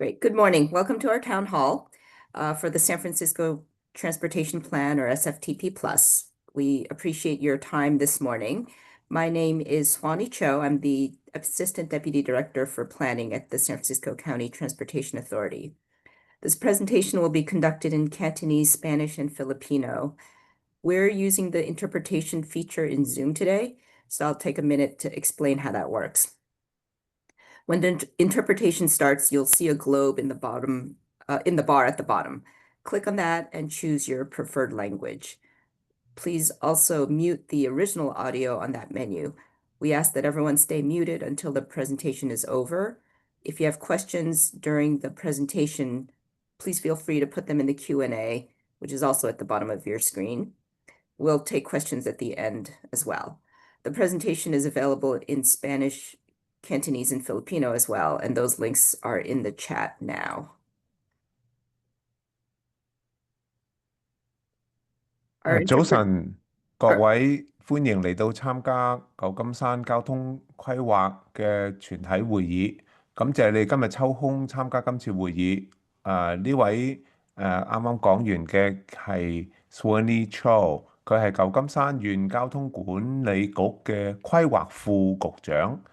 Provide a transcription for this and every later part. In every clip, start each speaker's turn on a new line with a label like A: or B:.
A: Great. Good morning. Welcome to our town hall for the San Francisco Transportation Plan, or SFTP Plus. We appreciate your time this morning. My name is Swanee Cho. I'm the Assistant Deputy Director for Planning at the San Francisco County Transportation Authority. This presentation will be conducted in Cantonese, Spanish, and Filipino. We're using the interpretation feature in Zoom today, so I'll take a minute to explain how that works. When the interpretation starts, you'll see a globe in the bottom, in the bar at the bottom. Click on that and choose your preferred language. Please also mute the original audio on that menu. We ask that everyone stay muted until the presentation is over. If you have questions during the presentation, please feel free to put them in the Q&A, which is also at the bottom of your screen. We'll take questions at the end as well. The presentation is available in Spanish, Cantonese, and Filipino as well, and those links are in the chat now. Our
B: 早
A: interpret
B: 晨，各位，歡迎嚟到參加舊金山交通規劃嘅全體會議。感謝你今日抽空參加今次會議。呢位啱啱講完嘅係 Swanee Cho， 佢係舊金山縣交通管理局嘅規劃副局長。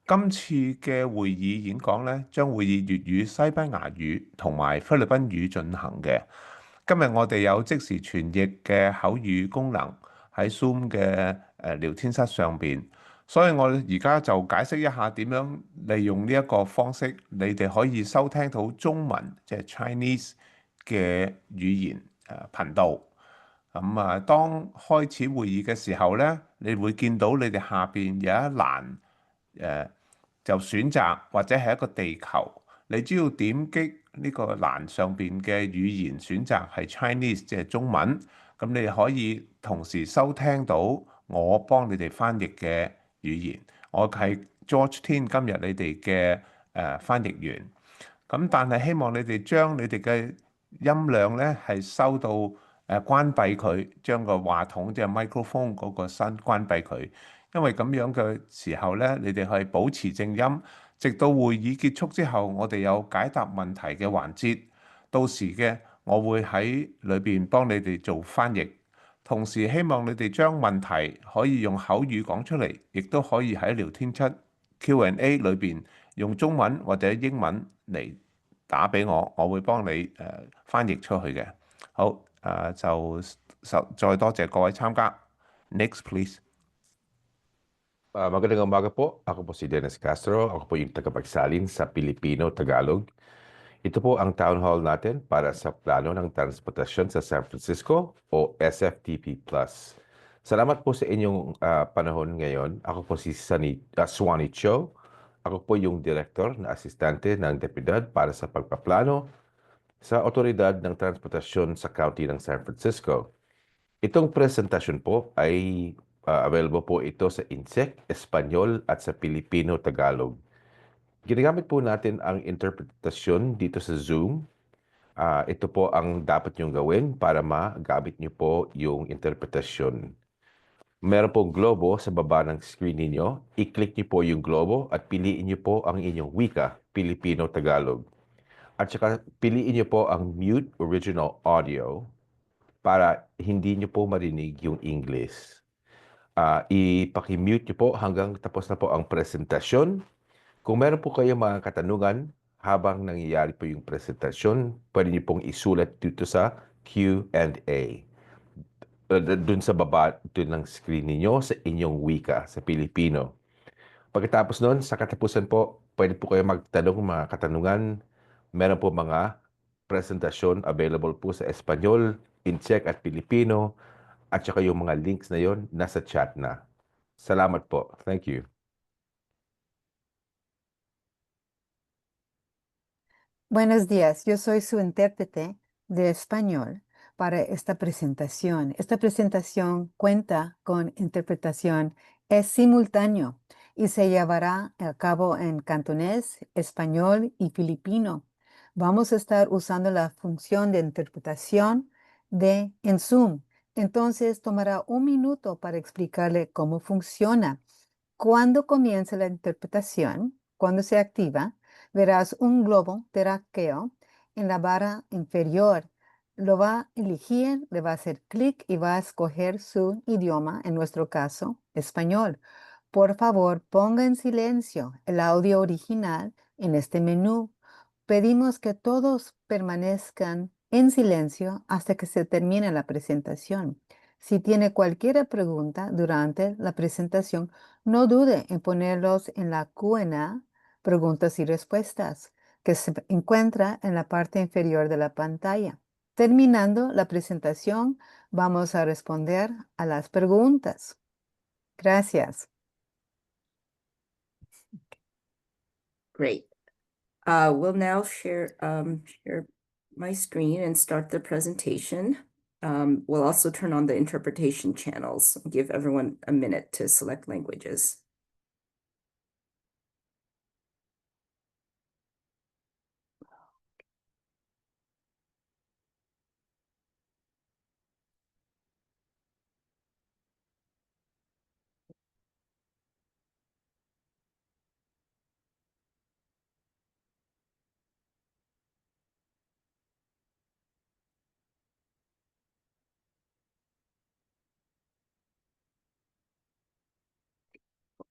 B: 今次嘅會議演講咧，將會以粵語、西班牙語同埋菲律賓語進行嘅。今日我哋有即時傳譯嘅口語功能喺 Zoom 嘅聊天室上邊，所以我而家就解釋一下點樣利用呢一個方式，你哋可以收聽到中文即係 Chinese 嘅語言頻道。咁當開始會議嘅時候咧，你會見到你哋下邊有一欄就選擇或者係一個地球，你只要點擊呢個欄上邊嘅語言選擇係 Chinese， 即係中文，咁你可以同時收聽到我幫你哋翻譯嘅語言。我係 George Tin， 今日你哋嘅翻譯員。咁但係希望你哋將你哋嘅音量咧係收到關閉佢，將個話筒即係 microphone 嗰個聲關閉佢。因為咁樣嘅時候咧，你哋可以保持靜音，直到會議結束之後，我哋有解答問題嘅環節。到時嘅我會喺裏邊幫你哋做翻譯，同時希望你哋將問題可以用口語講出嚟，亦都可以喺聊天室 Q&A 裏邊用中文或者英文嚟打俾我，我會幫你翻譯出去嘅。好，就再多謝各位參加。Next please。Magandang
C: umaga po. Ako po si Dennis Castro. Ako po yung tagapagsalin sa Pilipino-Tagalog. Ito po ang town hall natin para sa plano ng transportasyon sa San Francisco o SFTP+. Salamat po sa inyong panahon ngayon. Ako po si Swanee Cho. Ako po yung direktor na asistente ng Depudad para sa pagpaplano sa Otoridad ng Transportasyon sa County ng San Francisco. Itong presentasyon po ay available po ito sa Insek, Espanyol at sa Pilipino-Tagalog. Ginagamit po natin ang interpretasyon dito sa Zoom. Ito po ang dapat niyong gawin para magamit niyo po yung interpretasyon. Meron po globo sa baba ng screen ninyo. I-click niyo po yung globo at piliin niyo po ang inyong wika, Pilipino-Tagalog. At saka piliin niyo po ang mute original audio para hindi niyo po marinig yung English. Ipaki-mute niyo po hanggang tapos na po ang presentasyon. Kung meron po kayong mga katanungan habang nangyayari po yung presentasyon, pwede niyo pong isulat dito sa Q&A. Doon sa baba doon ng screen niyo sa inyong wika, sa Pilipino. Pagkatapos noon, sa katapusan po, pwede po kayo magtanong mga katanungan. Meron po mga presentasyon available po sa Espanyol, Insek at Pilipino. At saka yung mga links na yon nasa chat na. Salamat po. Thank you.
D: Buenos días, yo soy su intérprete de español para esta presentación. Esta presentación cuenta con interpretación, es simultáneo y se llevará a cabo en cantonés, español y filipino. Vamos a estar usando la función de interpretación en Zoom. Entonces tomará un minuto para explicarle cómo funciona. Cuando comience la interpretación, cuando se activa, verás un globo terráqueo en la barra inferior. Lo va a elegir, le va a hacer clic y va a escoger su idioma, en nuestro caso, español. Por favor, ponga en silencio el audio original en este menú. Pedimos que todos permanezcan en silencio hasta que se termine la presentación. Si tiene cualquier pregunta durante la presentación, no dude en ponerlos en la Q&A, preguntas y respuestas, que se encuentra en la parte inferior de la pantalla. Terminando la presentación, vamos a responder a las preguntas. Gracias.
A: Great. We'll now share my screen and start the presentation. We'll also turn on the interpretation channels, give everyone a minute to select languages.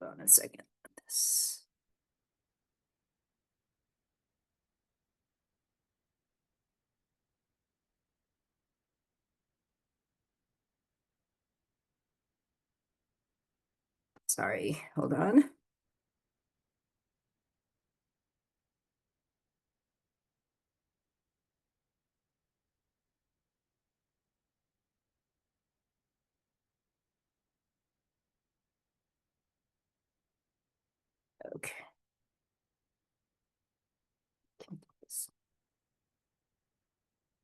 A: Hold on a second. Sorry, hold on. Okay.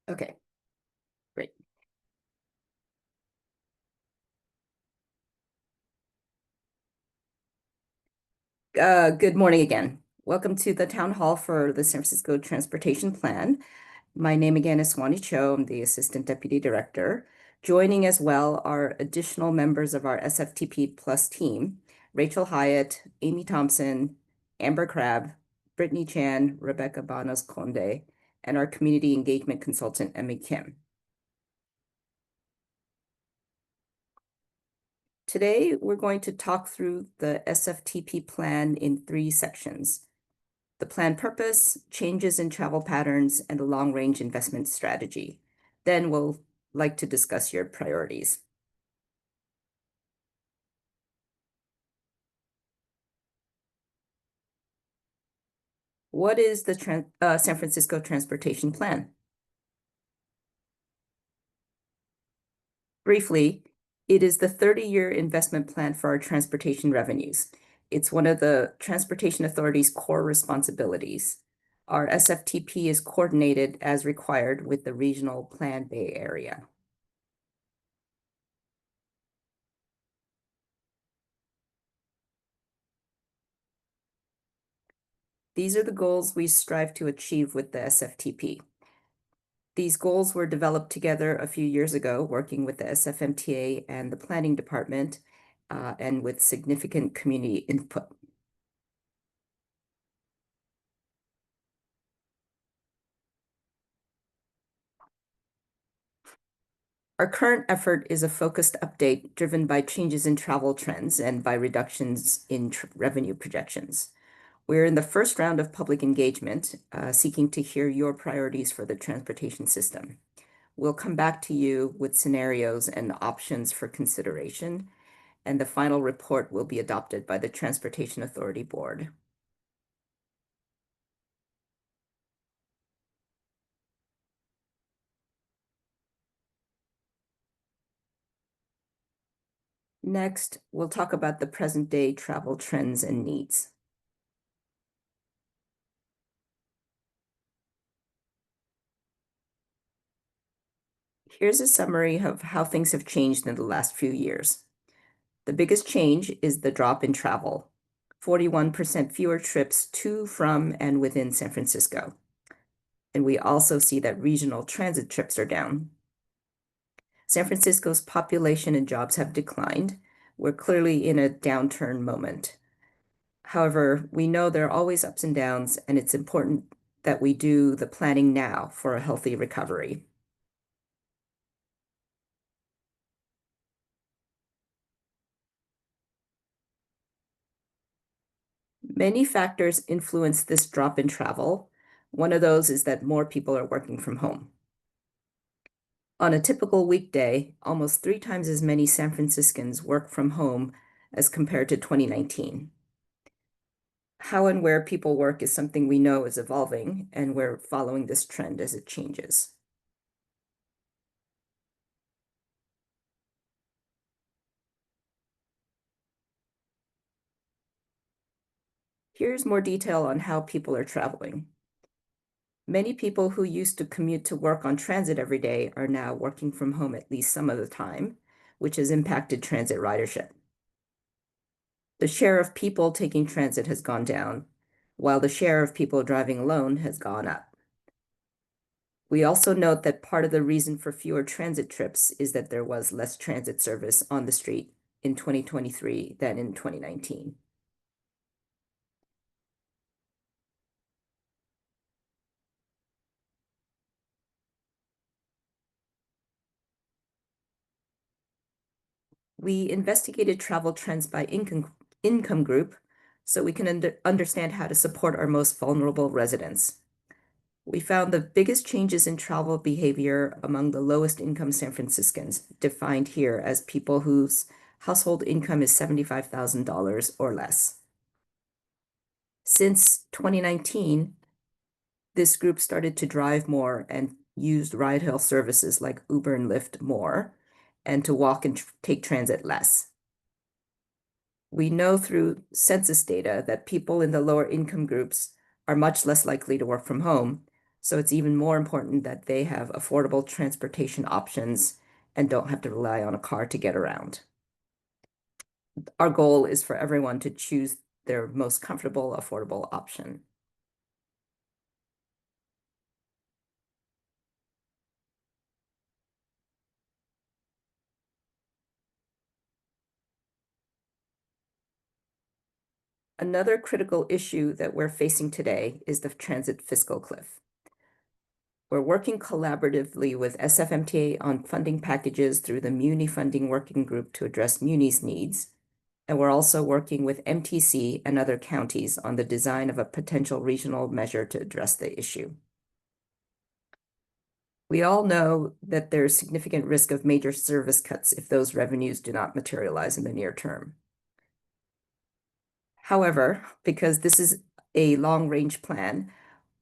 A: Okay, great. Good morning again. Welcome to the town hall for the San Francisco Transportation Plan. My name again is Swanee Cho. I'm the Assistant Deputy Director. Joining as well are additional members of our SFTP Plus team, Rachel Hyatt, Amy Thompson, Amber Crabb, Brittany Chan, Rebecca Banos Conde, and our community engagement consultant, Emmy Kim. Today, we're going to talk through the SFTP plan in 3 sections: the plan purpose, changes in travel patterns, and the long-range investment strategy. Then we'll like to discuss your priorities. What is the San Francisco Transportation Plan? Briefly, it is the 30-year investment plan for our transportation revenues. It's one of the Transportation Authority's core responsibilities. Our SFTP is coordinated as required with the Regional Plan Bay Area. These are the goals we strive to achieve with the SFTP. These goals were developed together a few years ago, working with the SFMTA and the planning department, and with significant community input. Our current effort is a focused update driven by changes in travel trends and by reductions in revenue projections. We're in the first round of public engagement, seeking to hear your priorities for the transportation system. We'll come back to you with scenarios and options for consideration, and the final report will be adopted by the Transportation Authority Board. Next, we'll talk about the present-day travel trends and needs. Here's a summary of how things have changed in the last few years. The biggest change is the drop in travel, 41% fewer trips to, from, and within San Francisco. And we also see that regional transit trips are down. San Francisco's population and jobs have declined. We're clearly in a downturn moment. However, we know there are always ups and downs, and it's important that we do the planning now for a healthy recovery. Many factors influence this drop in travel. One of those is that more people are working from home. On a typical weekday, almost 3 times as many San Franciscans work from home as compared to 2019. How and where people work is something we know is evolving, and we're following this trend as it changes. Here's more detail on how people are traveling. Many people who used to commute to work on transit every day are now working from home at least some of the time, which has impacted transit ridership. The share of people taking transit has gone down, while the share of people driving alone has gone up. We also note that part of the reason for fewer transit trips is that there was less transit service on the street in 2023 than in 2019. We investigated travel trends by income group so we can understand how to support our most vulnerable residents. We found the biggest changes in travel behavior among the lowest income San Franciscans, defined here as people whose household income is $75,000 or less. Since 2019, this group started to drive more and used ride-hail services like Uber and Lyft more, and to walk and take transit less. We know through census data that people in the lower income groups are much less likely to work from home, so it's even more important that they have affordable transportation options and don't have to rely on a car to get around. Our goal is for everyone to choose their most comfortable, affordable option. Another critical issue that we're facing today is the transit fiscal cliff. We're working collaboratively with SFMTA on funding packages through the Muni Funding Working Group to address Muni's needs, and we're also working with MTC and other counties on the design of a potential regional measure to address the issue. We all know that there's significant risk of major service cuts if those revenues do not materialize in the near term. However, because this is a long-range plan,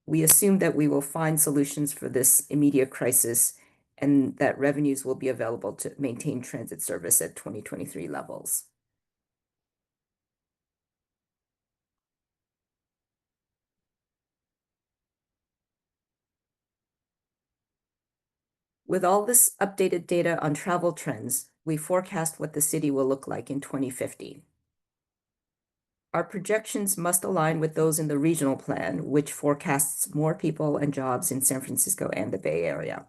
A: we assume that we will find solutions for this immediate crisis and that revenues will be available to maintain transit service at 2023 levels. With all this updated data on travel trends, we forecast what the city will look like in 2050. Our projections must align with those in the regional plan, which forecasts more people and jobs in San Francisco and the Bay Area.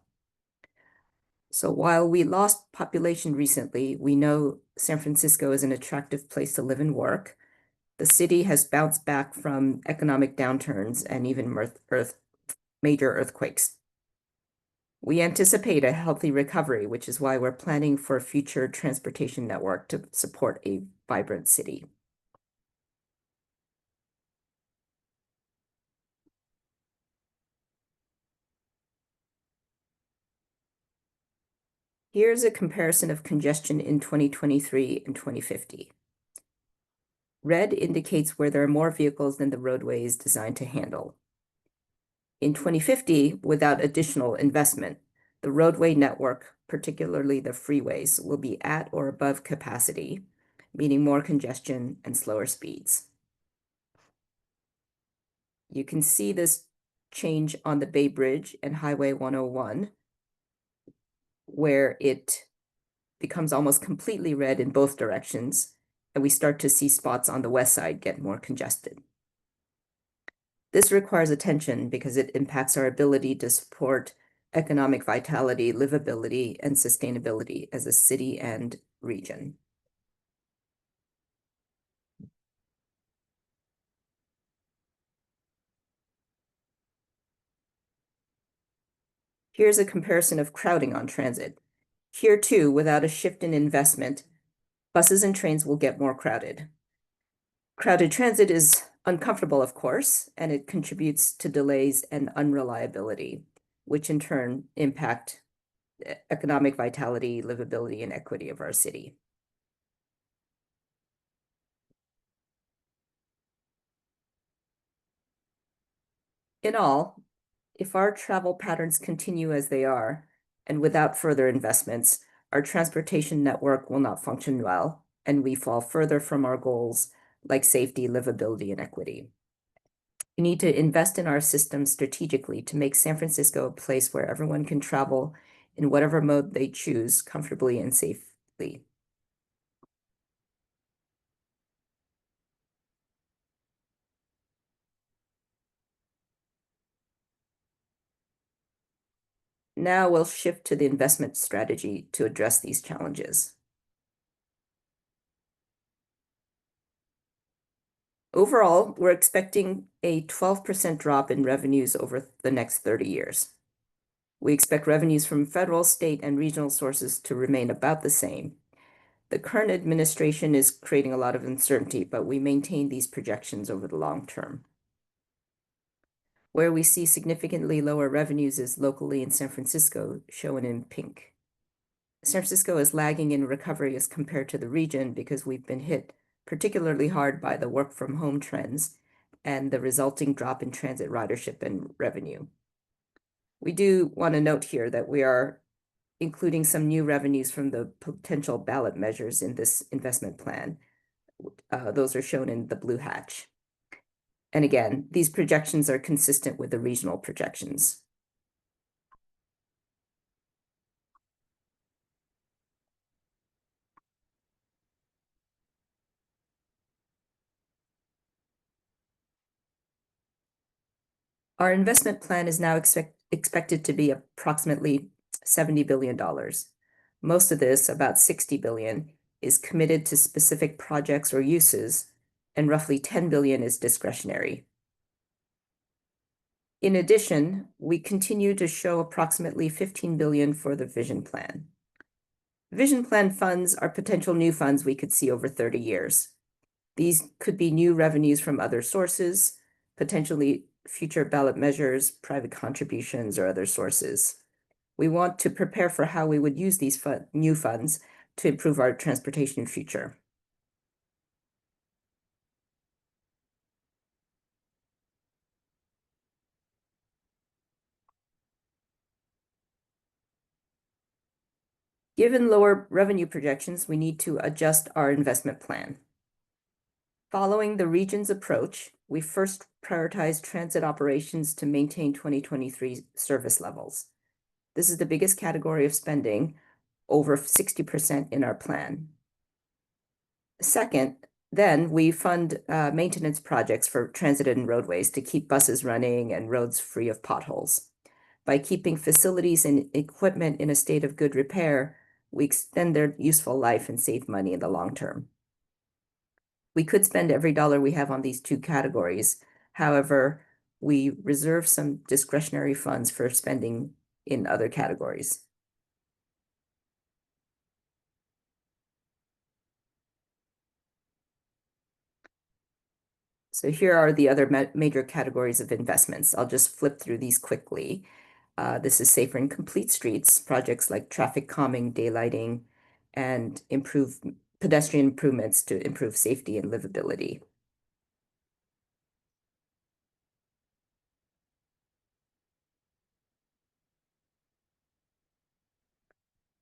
A: So while we lost population recently, we know San Francisco is an attractive place to live and work. The city has bounced back from economic downturns and even major earthquakes. We anticipate a healthy recovery, which is why we're planning for a future transportation network to support a vibrant city. Here's a comparison of congestion in 2023 and 2050. Red indicates where there are more vehicles than the roadway is designed to handle. In 2050, without additional investment, the roadway network, particularly the freeways, will be at or above capacity, meaning more congestion and slower speeds. You can see this change on the Bay Bridge and Highway 101, where it becomes almost completely red in both directions, and we start to see spots on the west side get more congested. This requires attention because it impacts our ability to support economic vitality, livability, and sustainability as a city and region. Here's a comparison of crowding on transit. Here too, without a shift in investment, buses and trains will get more crowded. Crowded transit is uncomfortable, of course, and it contributes to delays and unreliability, which in turn impact economic vitality, livability, and equity of our city. In all, if our travel patterns continue as they are, and without further investments, our transportation network will not function well, and we fall further from our goals like safety, livability, and equity. We need to invest in our system strategically to make San Francisco a place where everyone can travel in whatever mode they choose comfortably and safely. Now we'll shift to the investment strategy to address these challenges. Overall, we're expecting a 12% drop in revenues over the next 30 years. We expect revenues from federal, state, and regional sources to remain about the same. The current administration is creating a lot of uncertainty, but we maintain these projections over the long term. Where we see significantly lower revenues is locally in San Francisco, shown in pink. San Francisco is lagging in recovery as compared to the region because we've been hit particularly hard by the work from home trends and the resulting drop in transit ridership and revenue. We do want to note here that we are including some new revenues from the potential ballot measures in this investment plan. Those are shown in the blue hatch. And again, these projections are consistent with the regional projections. Our investment plan is now expected to be approximately $70 billion. Most of this, about $60 billion, is committed to specific projects or uses, and roughly $10 billion is discretionary. In addition, we continue to show approximately $15 billion for the vision plan. Vision plan funds are potential new funds we could see over 30 years. These could be new revenues from other sources, potentially future ballot measures, private contributions, or other sources. We want to prepare for how we would use these new funds to improve our transportation future. Given lower revenue projections, we need to adjust our investment plan. Following the region's approach, we first prioritized transit operations to maintain 2023 service levels. This is the biggest category of spending, over 60% in our plan. Second, then we fund maintenance projects for transit and roadways to keep buses running and roads free of potholes. By keeping facilities and equipment in a state of good repair, we extend their useful life and save money in the long term. We could spend every dollar we have on these two categories. However, we reserve some discretionary funds for spending in other categories. So here are the other major categories of investments. I'll just flip through these quickly. This is safer and complete streets, projects like traffic calming, daylighting, and pedestrian improvements to improve safety and livability.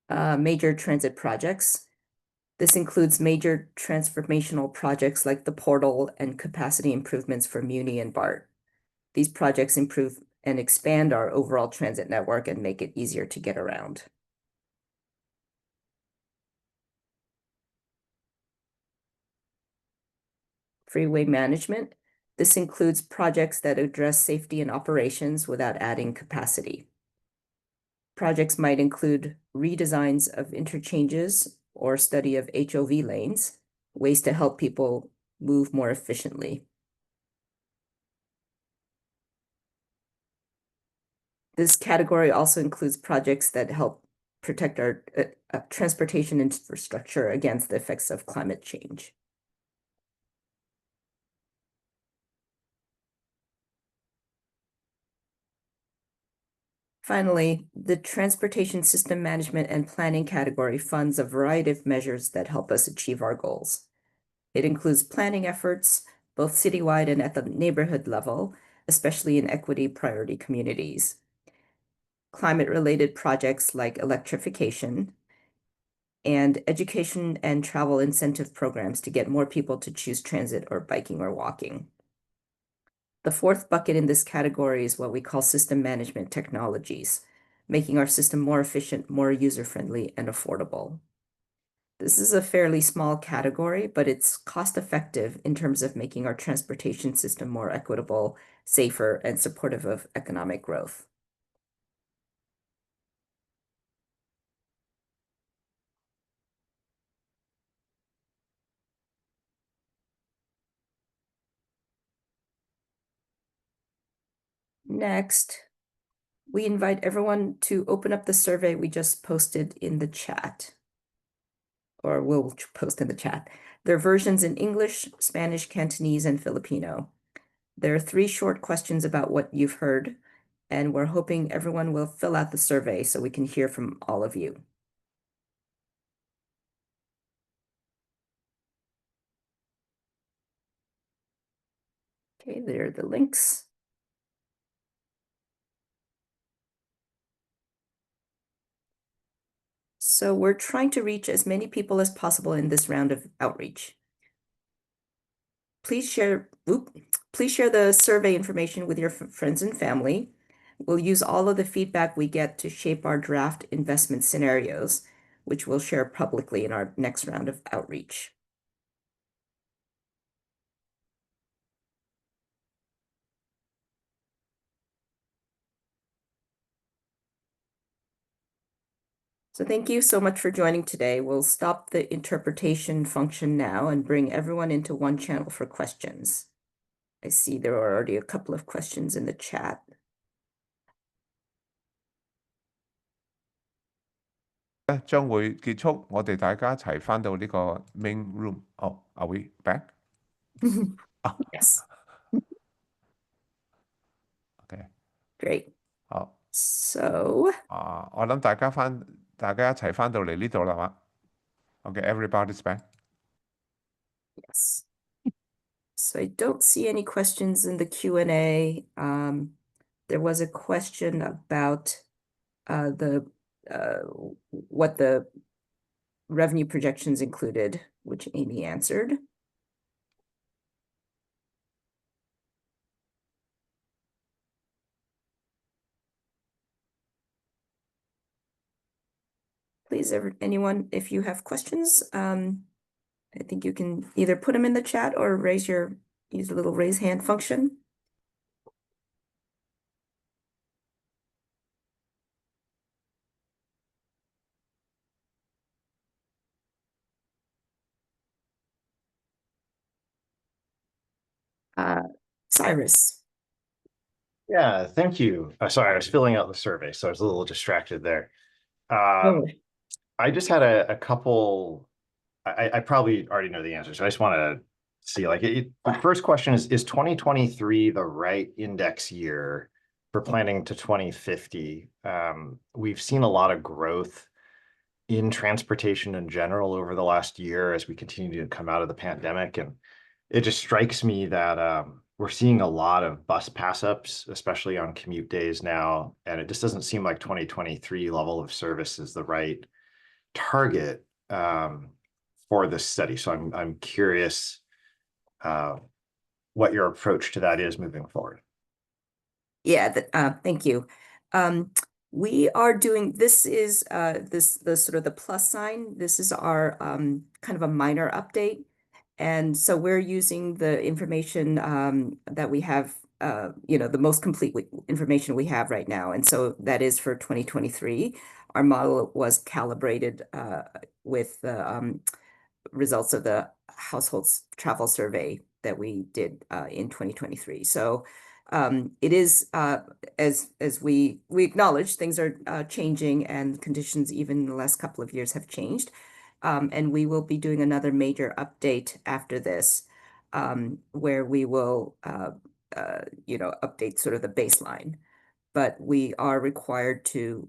A: Major transit projects. This includes major transformational projects like the portal and capacity improvements for Muni and BART. These projects improve and expand our overall transit network and make it easier to get around. Freeway management. This includes projects that address safety and operations without adding capacity. Projects might include redesigns of interchanges or study of HOV lanes, ways to help people move more efficiently. This category also includes projects that help protect our transportation infrastructure against the effects of climate change. Finally, the Transportation System Management and Planning category funds a variety of measures that help us achieve our goals. It includes planning efforts, both citywide and at the neighborhood level, especially in equity priority communities. Climate-related projects like electrification, and education and travel incentive programs to get more people to choose transit or biking or walking. The fourth bucket in this category is what we call system management technologies, making our system more efficient, more user-friendly, and affordable. This is a fairly small category, but it's cost-effective in terms of making our transportation system more equitable, safer, and supportive of economic growth. Next, we invite everyone to open up the survey we just posted in the chat, or will post in the chat. There are versions in English, Spanish, Cantonese, and Filipino. There are 3 short questions about what you've heard, and we're hoping everyone will fill out the survey so we can hear from all of you. Okay, there are the links. So we're trying to reach as many people as possible in this round of outreach. Please share the survey information with your friends and family. We'll use all of the feedback we get to shape our draft investment scenarios, which we'll share publicly in our next round of outreach. So thank you so much for joining today. We'll stop the interpretation function now and bring everyone into one channel for questions. I see there are already a couple of questions in the chat.
B: 將會結束，我哋大家一齊返到呢個 main room。哦，are we back？
A: Yes.
B: OK，
A: Great.
B: 好。
A: So
B: 我諗大家一齊返到嚟呢度啦嘛。OK，everybody's back.
A: yes. So I don't see any questions in the Q&A. There was a question about what the revenue projections included, which Amy answered. Please, anyone, if you have questions, I think you can either put them in the chat or use the little raise hand function. Cyrus.
E: Yeah, thank you. Sorry, I was filling out the survey, so I was a little distracted there. I just had a couple. I probably already know the answer, so I just want to see. The first question is 2023 the right index year for planning to 2050? We've seen a lot of growth in transportation in general over the last year as we continue to come out of the pandemic, and it just strikes me that we're seeing a lot of bus pass-ups, especially on commute days now, and it just doesn't seem like 2023 level of service is the right target for this study. So I'm curious what your approach to that is moving forward.
A: Yeah, thank you. We are doing, this is the sort of the plus sign. This is our kind of a minor update. And so we're using the information that we have, the most complete information we have right now. And so that is for 2023. Our model was calibrated with the results of the households travel survey that we did in 2023. So It is, as we acknowledge, things are changing and conditions even in the last couple of years have changed. And we will be doing another major update after this, where we will, update sort of the baseline. But we are required to,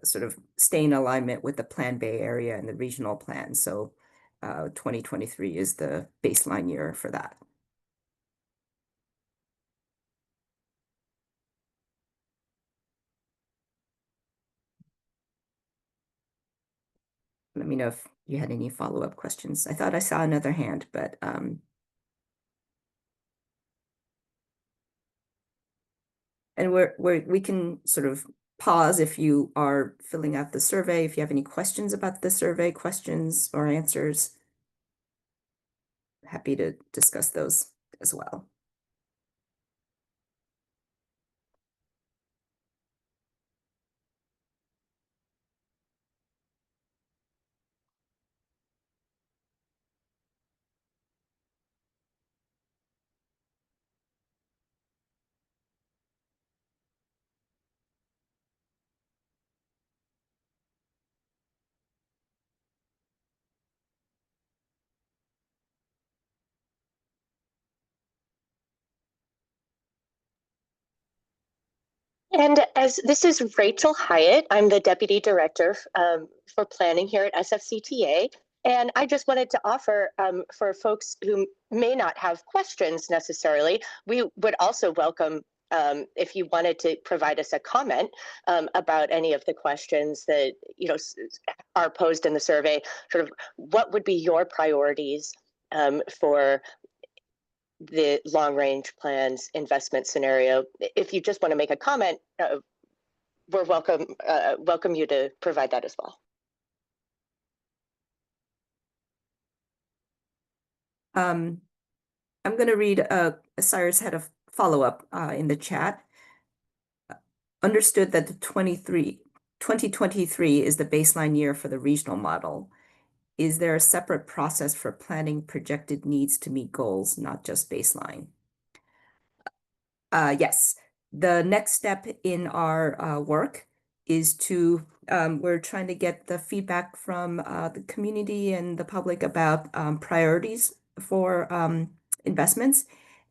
A: sort of stay in alignment with the Plan Bay Area and the regional plan. So 2023 is the baseline year for that. Let me know if you had any follow-up questions. I thought I saw another hand, but and we can sort of pause if you are filling out the survey, if you have any questions about the survey, questions or answers. Happy to discuss those as well.
F: And as this is Rachel Hyatt, I'm the Deputy Director for Planning here at SFCTA. And I just wanted to offer for folks who may not have questions necessarily, we would also welcome if you wanted to provide us a comment about any of the questions that are posed in the survey, sort of what would be your priorities for the long range plans investment scenario. If you just want to make a comment, we're welcome you to provide that as well.
A: I'm going to read, Cyrus had a follow-up in the chat. Understood that the 2023 is the baseline year for the regional model. Is there a separate process for planning projected needs to meet goals, not just baseline? Yes. The next step in our work is to, we're trying to get the feedback from the community and the public about priorities for investments.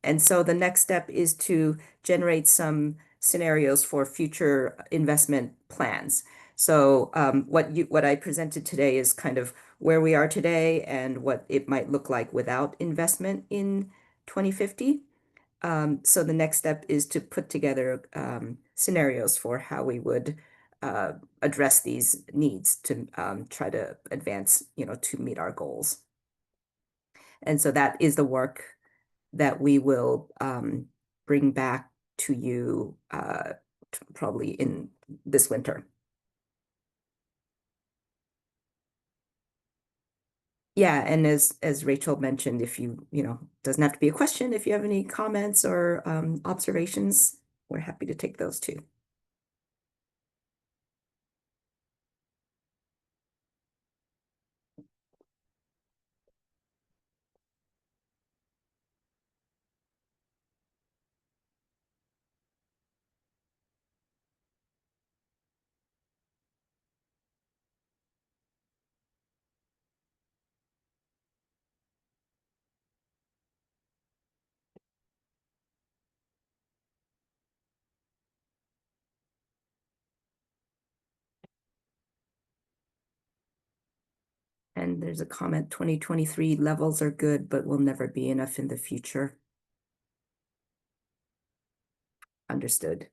A: And so the next step is to generate some scenarios for future investment plans. So what I presented today is kind of where we are today and what it might look like without investment in 2050. So the next step is to put together scenarios for how we would address these needs to try to advance, to meet our goals. And so that is the work that we will bring back to you probably in this winter. Yeah, and as Rachel mentioned, if you doesn't have to be a question, if you have any comments or observations, we're happy to take those too. And there's a comment, 2023 levels are good, but will never be enough in the future. Understood.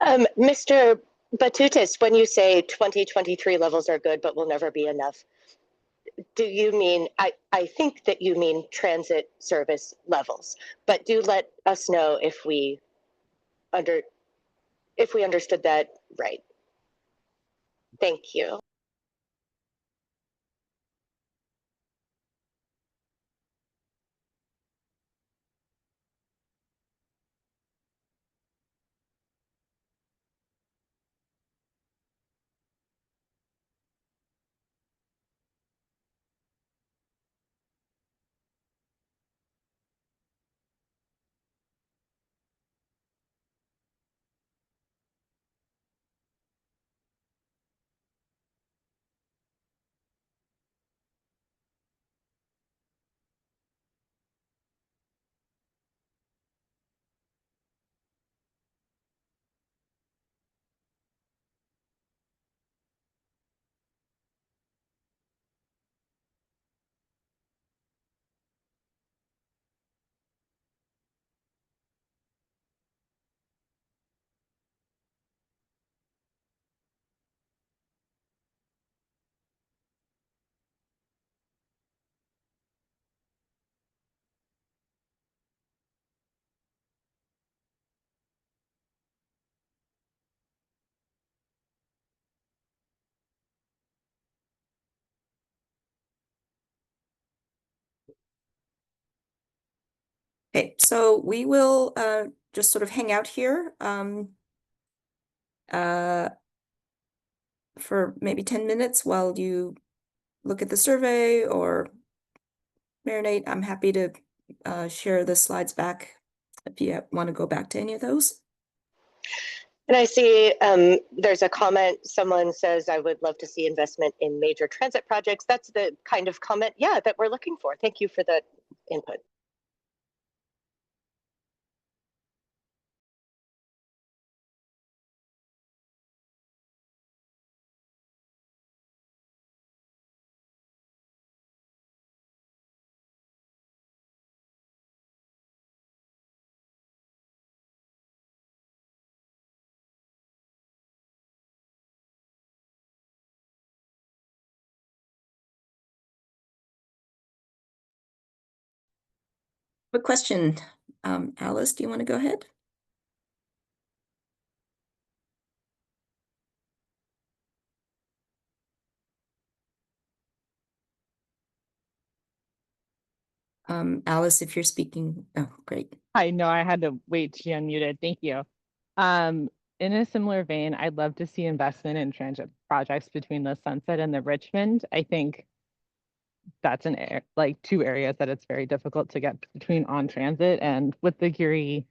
F: Mr. Batutis, when you say 2023 levels are good, but will never be enough, do you mean, I think that you mean transit service levels, but do let us know if we understood that right. Thank you.
A: Okay, so we will just sort of hang out here for maybe 10 minutes while you look at the survey or marinate. I'm happy to share the slides back if you want to go back to any of those.
F: And I see there's a comment, someone says, I would love to see investment in major transit projects. That's the kind of comment, yeah, that we're looking for. Thank you for that input.
A: Quick question, Alice, do you want to go ahead? Alice, if you're speaking, oh, great.
G: Hi, no, I had to wait to be unmuted. Thank you. In a similar vein, I'd love to see investment in transit projects between the Sunset and the Richmond. I think that's like two areas that it's very difficult to get between on transit, and with the Geary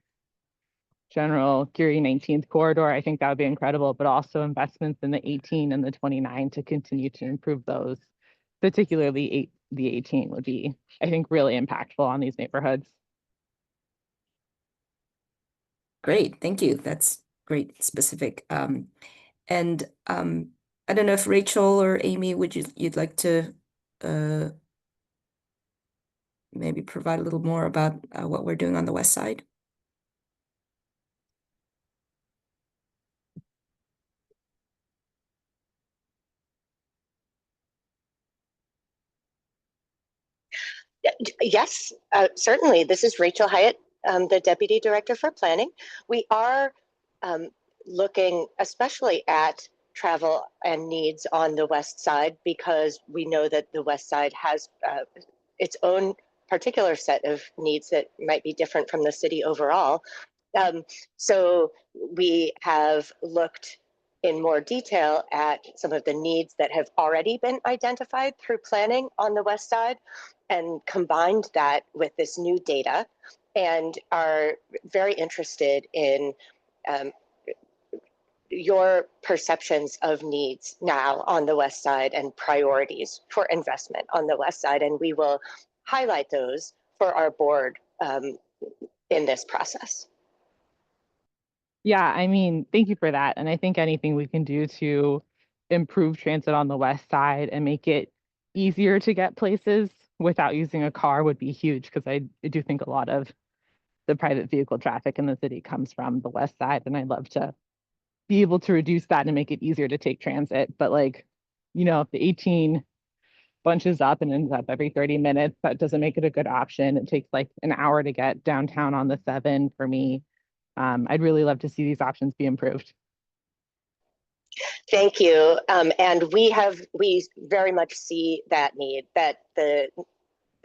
G: 19th corridor, I think that would be incredible, but also investments in the 18 and the 29 to continue to improve those, particularly the 18 would be, I think, really impactful on these neighborhoods.
A: Great, thank you. That's great, specific. And I don't know if Rachel or Amy, you'd like to maybe provide a little more about what we're doing on the west side?
F: Yes, certainly. This is Rachel Hyatt, the Deputy Director for Planning. We are looking especially at travel and needs on the west side because we know that the west side has its own particular set of needs that might be different from the city overall. So we have looked in more detail at some of the needs that have already been identified through planning on the west side and combined that with this new data and are very interested in your perceptions of needs now on the west side and priorities for investment on the west side. And we will highlight those for our board in this process.
G: Yeah, I mean, thank you for that. And I think anything we can do to improve transit on the west side and make it easier to get places without using a car would be huge, because I do think a lot of the private vehicle traffic in the city comes from the west side. And I'd love to be able to reduce that and make it easier to take transit. But like, if the 18 bunches up and ends up every 30 minutes. That doesn't make it a good option. It takes like an hour to get downtown on the 7 for me. I'd really love to see these options be improved.
F: Thank you. And we very much see that need, that the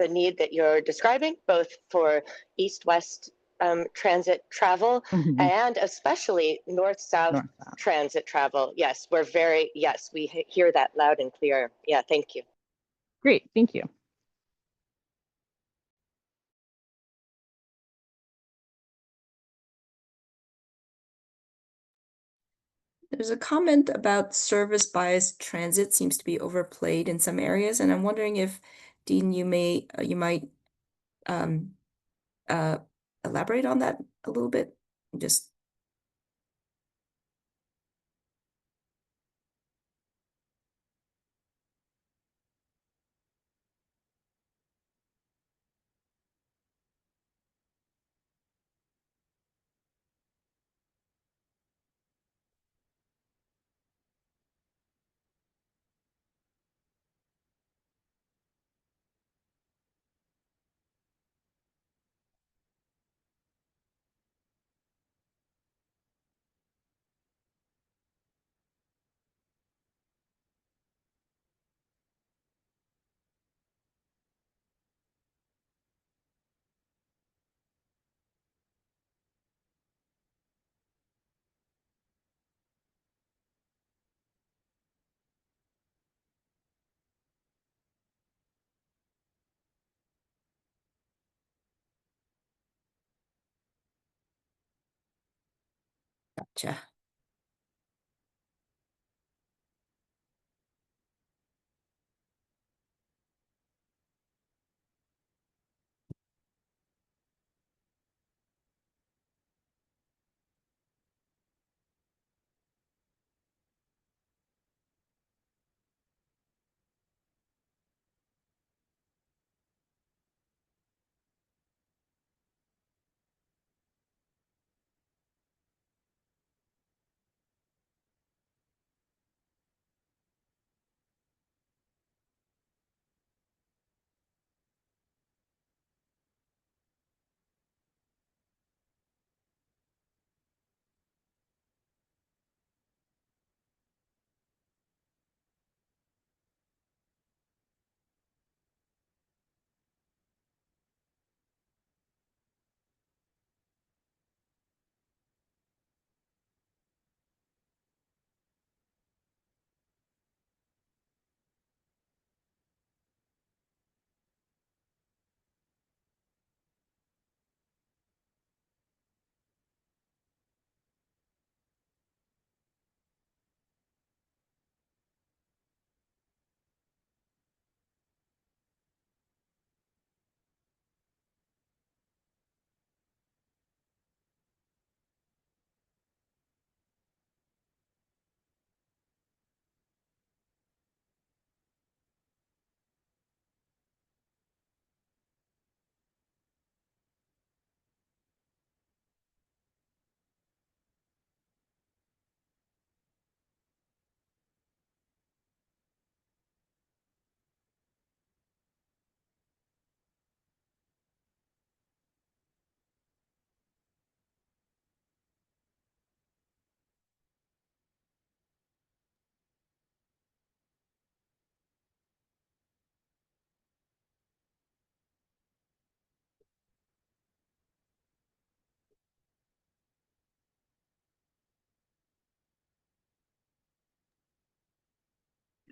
F: need that you're describing, both for east-west transit travel and especially north-south transit travel. Yes, we hear that loud and clear. Yeah, thank you.
G: Great, thank you.
A: There's a comment about service-biased transit seems to be overplayed in some areas, and I'm wondering if, Dean, you might elaborate on that a little bit. Just gotcha.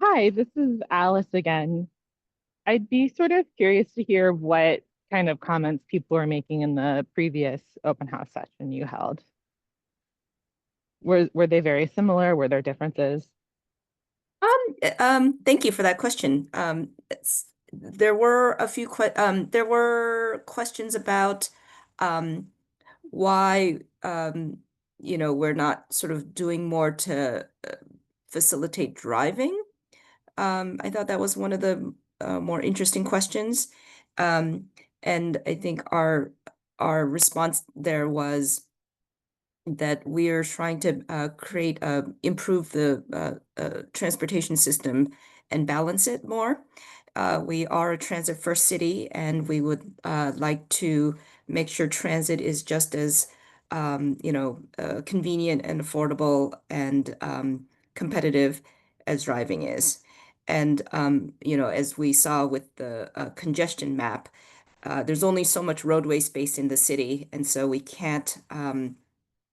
G: Hi, this is Alice again. I'd be sort of curious to hear what kind of comments people are making in the previous open house session you held. Were they very similar? Were there differences?
A: Thank you for that question. There were a few there were questions about why we're not sort of doing more to facilitate driving. I thought that was one of the more interesting questions. And I think our response there was that we're trying to improve the transportation system and balance it more. we are a transit first city, and we would like to make sure transit is just as convenient and affordable and competitive as driving is. And as we saw with the congestion map, there's only so much roadway space in the city, and so we can't kind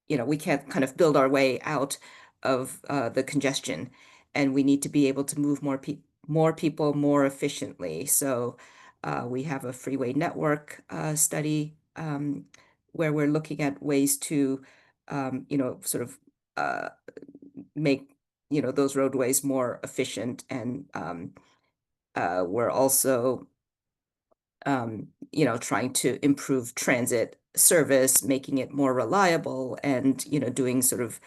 A: of build our way out of the congestion, and we need to be able to move more people more efficiently. So we have a freeway network study where we're looking at ways to, sort of make, those roadways more efficient. And we're also, trying to improve transit service, making it more reliable, and, doing sort of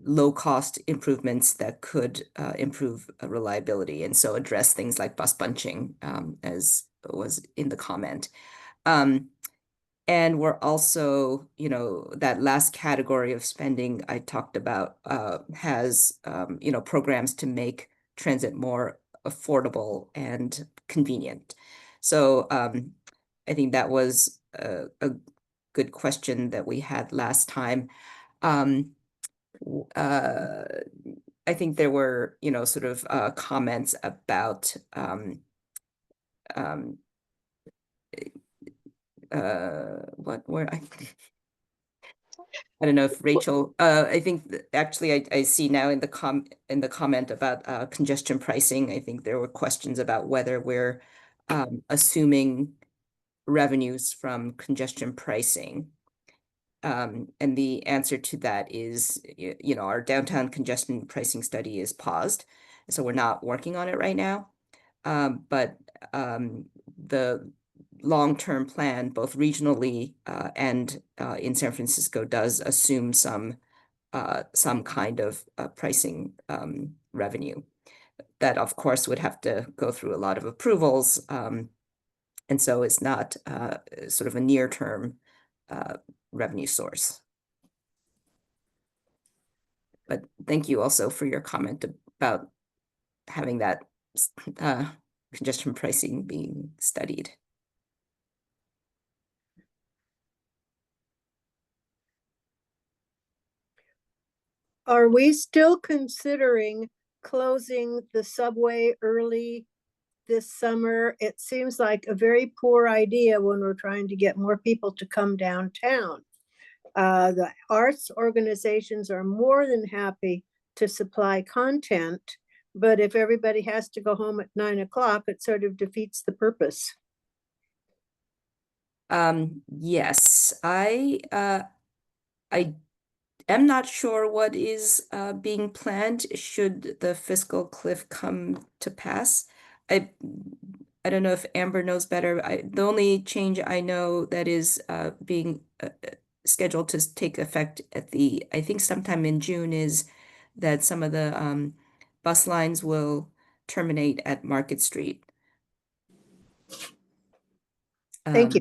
A: low cost improvements that could improve reliability, and so address things like bus bunching, as was in the comment. And we're also, that last category of spending I talked about has, programs to make transit more affordable and convenient. So I think that was a good question that we had last time. I think there were, sort of comments about what were I don't know if Rachel, I think actually I see now in the comment about congestion pricing, I think there were questions about whether we're assuming revenues from congestion pricing. And the answer to that is, our downtown congestion pricing study is paused, so we're not working on it right now. But the long-term plan, both regionally and in San Francisco, does assume some kind of pricing revenue. That, of course, would have to go through a lot of approvals, and so it's not sort of a near-term revenue source. But thank you also for your comment about having that congestion pricing being studied.
H: Are we still considering closing the subway early this summer? It seems like a very poor idea when we're trying to get more people to come downtown. The arts organizations are more than happy to supply content, but if everybody has to go home at 9 o'clock, it sort of defeats the purpose.
A: Yes, I am not sure what is being planned should the fiscal cliff come to pass. I don't know if Amber knows better. The only change I know that is being scheduled to take effect at I think sometime in June, is that some of the bus lines will terminate at Market Street.
H: Thank you.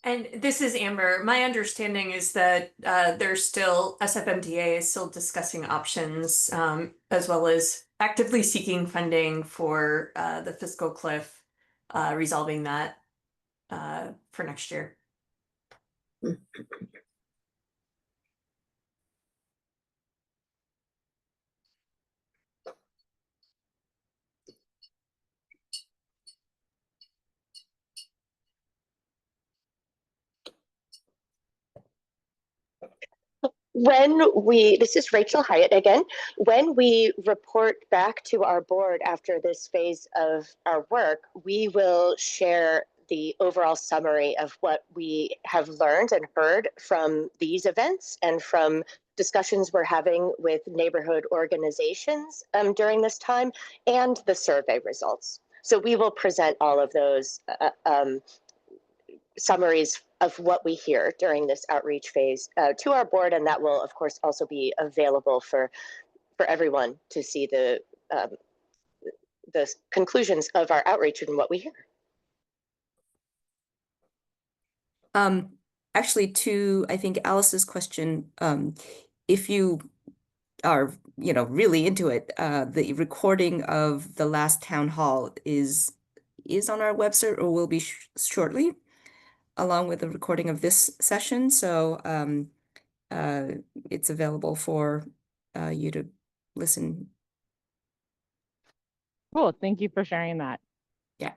I: And this is Amber. My understanding is that SFMTA is still discussing options, as well as actively seeking funding for the fiscal cliff, resolving that for next year.
F: This is Rachel Hyatt again. When we report back to our board after this phase of our work, we will share the overall summary of what we have learned and heard from these events and from discussions we're having with neighborhood organizations during this time, and the survey results. So we will present all of those summaries of what we hear during this outreach phase to our board, and that will, of course, also be available for everyone to see the conclusions of our outreach and what we hear.
A: actually, to, I think, Alice's question, if you are, really into it, the recording of the last town hall is on our website or will be shortly, along with the recording of this session. So it's available for you to listen.
G: Cool. Thank you for sharing that.
A: Yeah.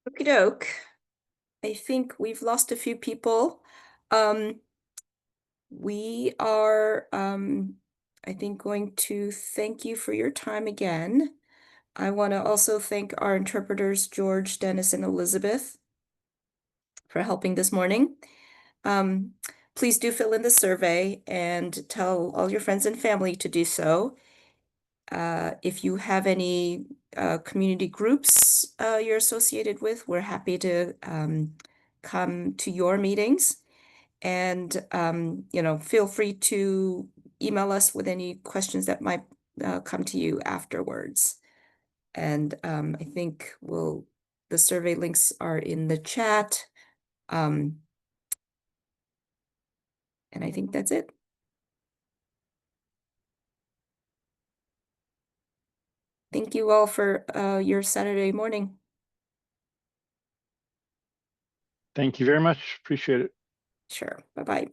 A: Okie doke. I think we've lost a few people. We are, I think, going to thank you for your time again. I want to also thank our interpreters, George, Dennis, and Elizabeth, for helping this morning. Please do fill in the survey and tell all your friends and family to do so. If you have any community groups you're associated with, we're happy to come to your meetings. And, feel free to email us with any questions that might come to you afterwards. And I think the survey links are in the chat. And I think that's it. Thank you all for your Saturday morning.
J: Thank you very much. Appreciate it.
A: Sure. Bye-bye.